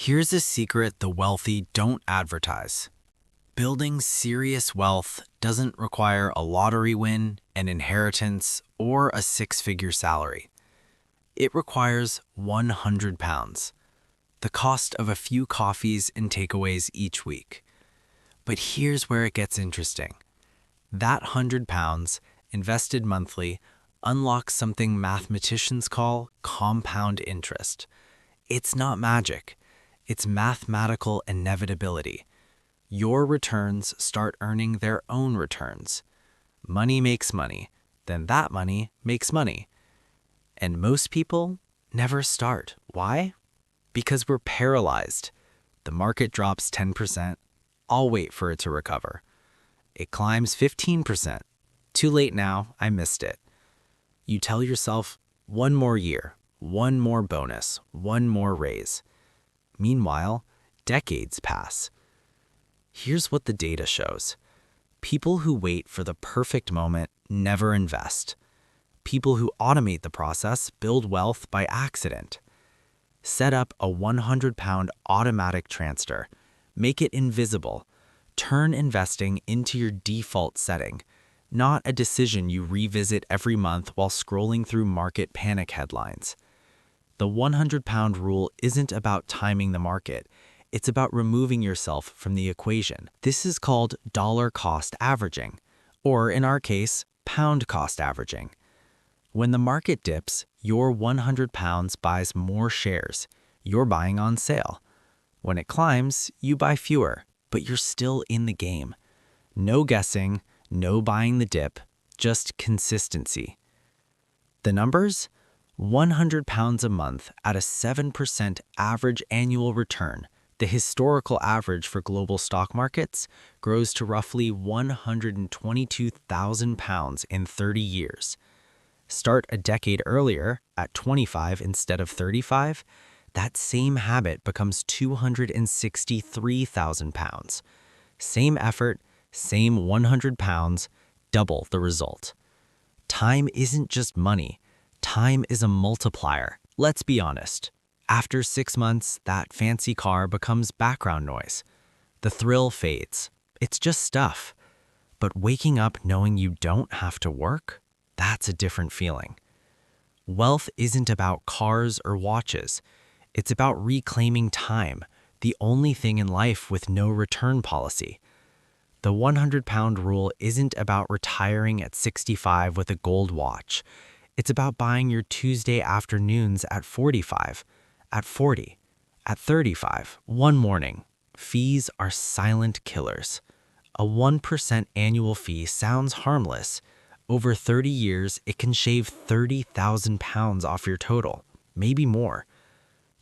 Here's a secret the wealthy don't advertise. Building serious wealth doesn't require a lottery win, an inheritance, or a six-figure salary. It requires 100 pounds, the cost of a few coffees and takeaways each week. But here's where it gets interesting. That 100 pounds, invested monthly, unlocks something mathematicians call compound interest. It's not magic. It's mathematical inevitability. Your returns start earning their own returns. Money makes money, then that money makes money. And most people never start. Why? Because we're paralyzed. The market drops 10%. I'll wait for it to recover. It climbs 15%. Too late now, I missed it. You tell yourself, one more year, one more bonus, one more raise. Meanwhile, decades pass. Here's what the data shows. People who wait for the perfect moment never invest. People who automate the process build wealth by accident. Set up a 100-pound automatic transfer. Make it invisible. Turn investing into your default setting, not a decision you revisit every month while scrolling through market panic headlines. The 100-pound rule isn't about timing the market. It's about removing yourself from the equation. This is called dollar cost averaging, or in our case, pound cost averaging. When the market dips, your 100 pounds buys more shares. You're buying on sale. When it climbs, you buy fewer, but you're still in the game. No guessing, no buying the dip, just consistency. The numbers? 100 pounds a month at a 7% average annual return. The historical average for global stock markets grows to roughly 122,000 pounds in 30 years. Start a decade earlier, at 25 instead of 35, that same habit becomes 263,000 pounds. Same effort, same 100 pounds, double the result. Time isn't just money. Time is a multiplier. Let's be honest. After 6 months, that fancy car becomes background noise. The thrill fades. It's just stuff. But waking up knowing you don't have to work, that's a different feeling. Wealth isn't about cars or watches. It's about reclaiming time, the only thing in life with no return policy. The 100-pound rule isn't about retiring at 65 with a gold watch. It's about buying your Tuesday afternoons at 45, at 40, at 35, one morning. Fees are silent killers. A 1% annual fee sounds harmless. Over 30 years, it can shave 30,000 pounds off your total, maybe more.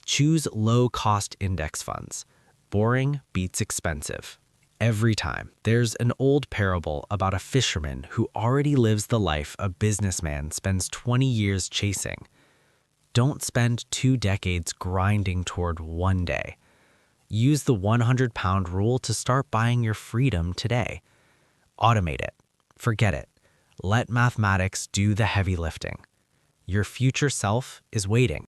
Choose low-cost index funds. Boring beats expensive. Every time. There's an old parable about a fisherman who already lives the life a businessman spends 20 years chasing. Don't spend 2 decades grinding toward one day. Use the 100-pound rule to start buying your freedom today. Automate it. Forget it. Let mathematics do the heavy lifting. Your future self is waiting.